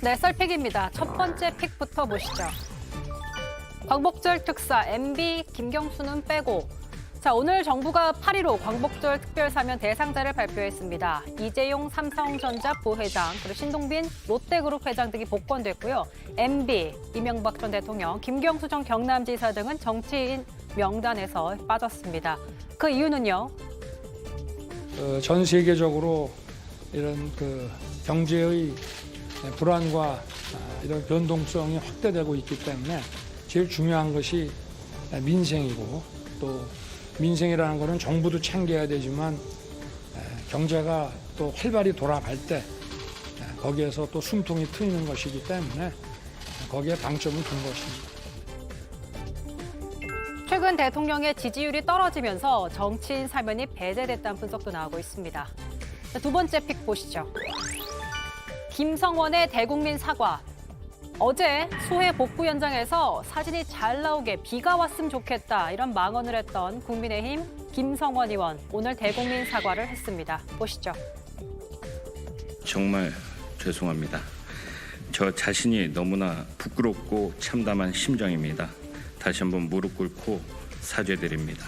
네, 썰픽입니다. 첫 번째 픽부터 보시죠. 광복절 특사 MB 김경수는 빼고. 자, 오늘 정부가 8.15 광복절 특별사면 대상자를 발표했습니다. 이재용 삼성전자 부회장, 그리고 신동빈 롯데그룹 회장 등이 복권됐고요. MB, 이명박 전 대통령, 김경수 전 경남지사 등은 정치인 명단에서 빠졌습니다. 그 이유는요? 전 세계적으로 이런 경제의 불안과 이런 변동성이 확대되고 있기 때문에 제일 중요한 것이 민생이고, 또 민생이라는 것은 정부도 챙겨야 되지만 경제가 또 활발히 돌아갈 때 거기에서 또 숨통이 트이는 것이기 때문에 거기에 방점을 둔 것입니다. 최근 대통령의 지지율이 떨어지면서 정치인 사면이 배제됐다는 분석도 나오고 있습니다. 자, 두 번째 픽 보시죠. 김성원의 대국민 사과. 어제 수해 복구 현장에서 사진이 잘 나오게 비가 왔으면 좋겠다 이런 망언을 했던 국민의힘 김성원 의원. 오늘 대국민 사과를 했습니다. 보시죠. 정말 죄송합니다. 저 자신이 너무나 부끄럽고 참담한 심정입니다. 다시 한번 무릎 꿇고 사죄드립니다.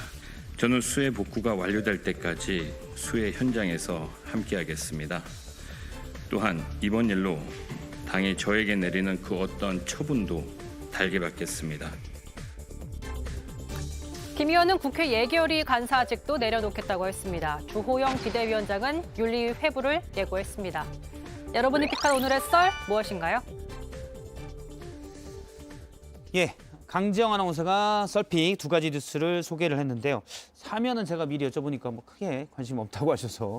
저는 수해 복구가 완료될 때까지 수해 현장에서 함께하겠습니다. 또한 이번 일로 당이 저에게 내리는 그 어떤 처분도 달게 받겠습니다. 김 의원은 국회 예결위 간사직도 내려놓겠다고 했습니다. 주호영 비대위원장은 윤리 회부를 예고했습니다. 여러분이 픽한 오늘의 썰 무엇인가요? 예, 강지영 아나운서가 썰픽 두 가지 뉴스를 소개를 했는데요. 사면은 제가 미리 여쭤보니까 뭐 크게 관심 없다고 하셔서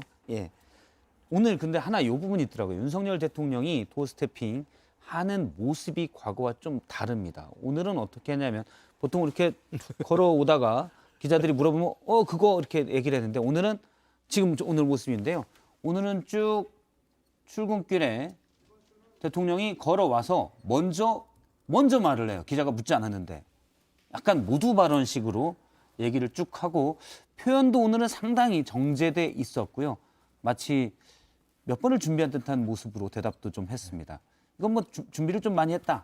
오늘 근데 하나 이 부분이 있더라고요. 윤석열 대통령이 도어스태핑 하는 모습이 과거와 좀 다릅니다. 오늘은 어떻게 했냐면 보통 이렇게 걸어오다가 기자들이 물어보면 그거 이렇게 얘기를 했는데 오늘은 지금 오늘 모습인데요. 오늘은 쭉 출근길에 대통령이 걸어와서 먼저 말을 해요. 기자가 묻지 않았는데. 약간 모두 발언식으로 얘기를 쭉 하고 표현도 오늘은 상당히 정제돼 있었고요. 마치 몇 번을 준비한 듯한 모습으로 대답도 좀 했습니다. 이건 뭐 준비를 좀 많이 했다.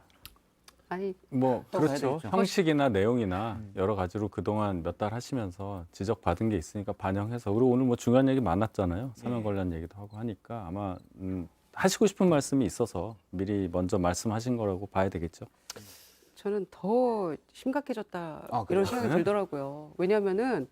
아니 뭐 또 가야 그렇죠. 되겠죠. 형식이나 내용이나 여러 가지로 그동안 몇 달 하시면서 지적받은 게 있으니까 반영해서 그리고 오늘 뭐 중요한 얘기 많았잖아요. 사면 관련 얘기도 하고 하니까 아마 하시고 싶은 말씀이 있어서 미리 먼저 말씀하신 거라고 봐야 되겠죠. 저는 더 심각해졌다 아, 이런 그래요? 생각이 들더라고요. 왜냐하면은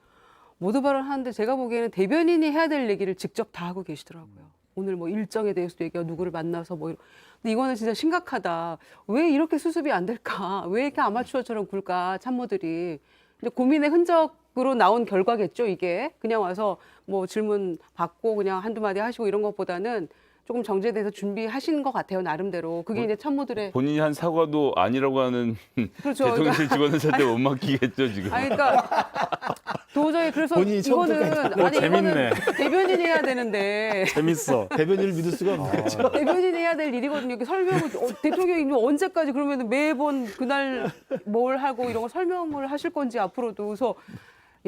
모두 발언하는데 제가 보기에는 대변인이 해야 될 얘기를 직접 다 하고 계시더라고요. 오늘 뭐 일정에 대해서도 얘기하고 누구를 만나서 뭐 근데 이거는 진짜 심각하다. 왜 이렇게 수습이 안 될까? 왜 이렇게 아마추어처럼 굴까? 참모들이. 근데 고민의 흔적으로 나온 결과겠죠, 이게. 그냥 와서 뭐 질문 받고 그냥 한두 마디 하시고 이런 것보다는 조금 정제돼서 준비하신 것 같아요, 나름대로. 그게 이제 참모들의 본인이 한 사과도 아니라고 하는 그렇죠. 대통령실 직원들한테 못 맡기겠죠 지금. 아니 그러니까 도저히 그래서 본인이 이거는 재밌네. 이거는 대변인이 해야 되는데 재밌어. 대변인을 믿을 수가 없는 거죠. 대변인이 해야 될 일이거든요. 이렇게 설명을 대통령이 언제까지 그러면 매번 그날 뭘 하고 이런 거 설명을 하실 건지 앞으로도 그래서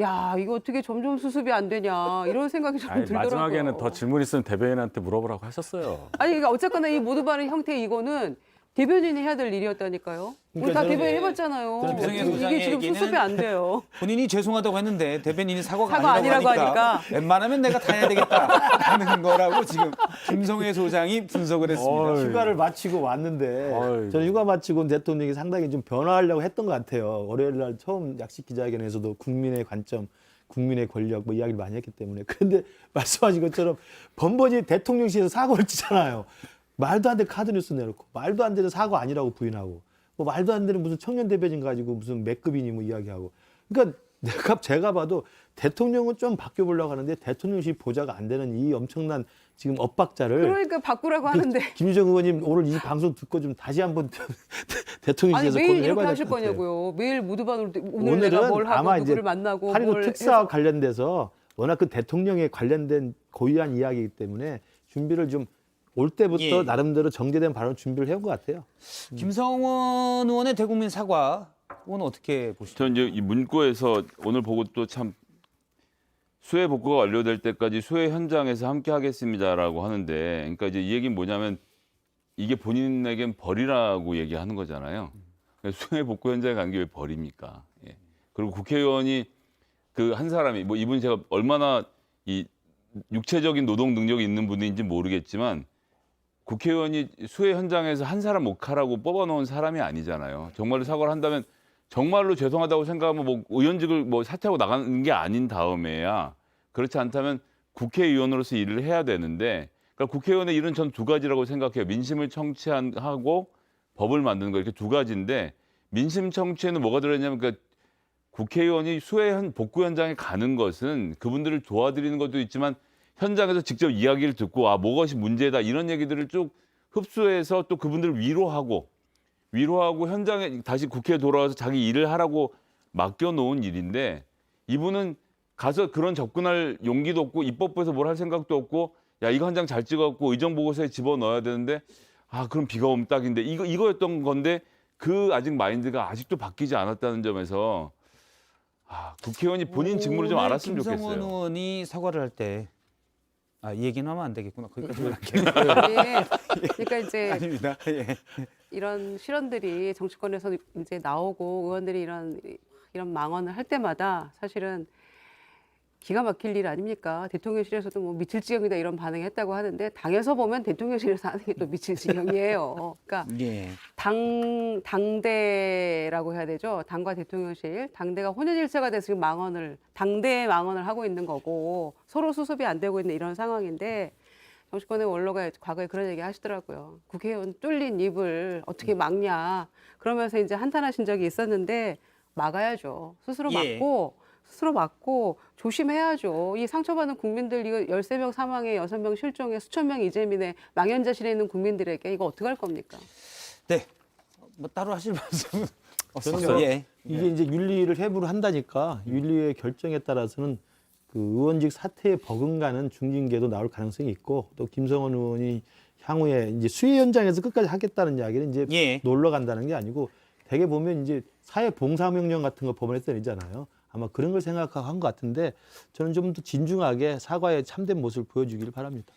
야 이거 어떻게 점점 수습이 안 되냐 이런 생각이 좀 아니, 들더라고요. 마지막에는 더 질문 있으면 대변인한테 물어보라고 하셨어요. 아니 그러니까 어쨌거나 이 모두 발언 형태 이거는 대변인이 해야 될 일이었다니까요. 우리 그러니까 다 저는 대변인 해봤잖아요. 저는 유승현 이게 소장의 지금 얘기는 수습이 안 돼요. 본인이 죄송하다고 했는데 대변인이 사과가 사과 아니라고 아니라고 하니까 웬만하면 내가 다 해야 되겠다 하는 거라고 지금 김성회 소장이 분석을 했습니다. 어이. 휴가를 마치고 왔는데 어이. 저는 휴가 마치고 대통령이 상당히 좀 변화하려고 했던 것 같아요. 월요일 날 처음 약식 기자회견에서도 국민의 관점, 국민의 권력 뭐 이야기를 많이 했기 때문에. 그런데 말씀하신 것처럼 번번이 대통령실에서 사고를 치잖아요. 말도 안 되는 카드 뉴스 내놓고 말도 안 되는 사고 아니라고 부인하고 뭐 말도 안 되는 무슨 청년 대변인 가지고 무슨 맥급이니 뭐 이야기하고. 그러니까 제가 봐도 대통령은 좀 바뀌어보려고 하는데 대통령실 보좌가 안 되는 이 엄청난 지금 엇박자를 그러니까 바꾸라고 하는데 김유정 의원님 오늘 이 방송 듣고 좀 다시 한번 아니 대통령실에서 매일 고민해봐야 이렇게 될 하실 것 같아요. 거냐고요. 매일 모두 발언 오늘 내가 뭘 하고 아마 누구를 이제 만나고 8.15 뭘 특사와 해서. 관련돼서 워낙 그 대통령에 관련된 고유한 이야기이기 때문에 준비를 좀 올 때부터 예. 나름대로 정제된 발언 준비를 해온 것 같아요. 김성원 의원의 대국민 사과 오늘 어떻게 보시죠? 저 이제 이 문구에서 오늘 보고 또 참 수해 복구가 완료될 때까지 수해 현장에서 함께 하겠습니다라고 하는데, 그러니까 이제 이 얘기는 뭐냐면 이게 본인에겐 벌이라고 얘기하는 거잖아요. 수해 복구 현장에 간 게 왜 벌입니까? 예. 그리고 국회의원이 그 한 사람이 뭐 이분이 제가 얼마나 이 육체적인 노동 능력이 있는 분인지 모르겠지만 국회의원이 수해 현장에서 한 사람 목하라고 뽑아놓은 사람이 아니잖아요. 정말로 사과를 한다면 정말로 죄송하다고 생각하면 뭐 의원직을 뭐 사퇴하고 나가는 게 아닌 다음에야 그렇지 않다면 국회의원으로서 일을 해야 되는데 그러니까 국회의원의 일은 전 두 가지라고 생각해요. 민심을 청취하고 법을 만드는 거 이렇게 두 가지인데 민심 청취에는 뭐가 들어있냐면 그러니까 국회의원이 수해 복구 현장에 가는 것은 그분들을 도와드리는 것도 있지만 현장에서 직접 이야기를 듣고 아 무엇이 문제다 이런 얘기들을 쭉 흡수해서 또 그분들을 위로하고 현장에 다시 국회에 돌아와서 자기 일을 하라고 맡겨놓은 일인데 이분은 가서 그런 접근할 용기도 없고 입법부에서 뭘 할 생각도 없고 야 이거 한 장 잘 찍어갖고 의정보고서에 집어넣어야 되는데 아 그럼 비가 오면 딱인데 이거였던 건데 그 아직 마인드가 아직도 바뀌지 않았다는 점에서 아 국회의원이 본인 직무를 좀 오늘 알았으면 김성원 좋겠어요. 의원이 사과를 할 때 이 얘기는 하면 안 되겠구나. 거기까지만 할게요. 예. 그러니까 이제 아닙니다. 예. 이런 실언들이 정치권에서 이제 나오고 의원들이 이런 망언을 할 때마다 사실은 기가 막힐 일 아닙니까? 대통령실에서도 뭐 미칠 지경이다 이런 반응을 했다고 하는데 당에서 보면 대통령실에서 하는 게 또 미칠 지경이에요. 그러니까 예. 당대라고 해야 되죠. 당과 대통령실, 당대가 혼연일체가 돼서 지금 당대의 망언을 하고 있는 거고 서로 수습이 안 되고 있는 이런 상황인데 정치권의 원로가 과거에 그런 얘기 하시더라고요. 국회의원 뚫린 입을 어떻게 막냐. 그러면서 이제 한탄하신 적이 있었는데 막아야죠. 스스로 막고 조심해야죠. 이 상처받은 국민들 이거 13명 사망에 6명 실종에 수천 명 이재민에 망연자실에 있는 국민들에게 이거 어떻게 할 겁니까? 네. 뭐 따로 하실 말씀은 저는 없어요. 뭐 예. 이게 이제 윤리를 회부를 한다니까 윤리의 결정에 따라서는 그 의원직 사퇴에 버금가는 중징계도 나올 가능성이 있고 또 김성원 의원이 향후에 이제 수해 현장에서 끝까지 하겠다는 이야기는 이제 예. 놀러 간다는 게 아니고 대개 보면 이제 사회 봉사명령 같은 거 법원에서 내리잖아요. 아마 그런 걸 생각하고 한 것 같은데 저는 좀 더 진중하게 사과의 참된 모습을 보여주기를 바랍니다.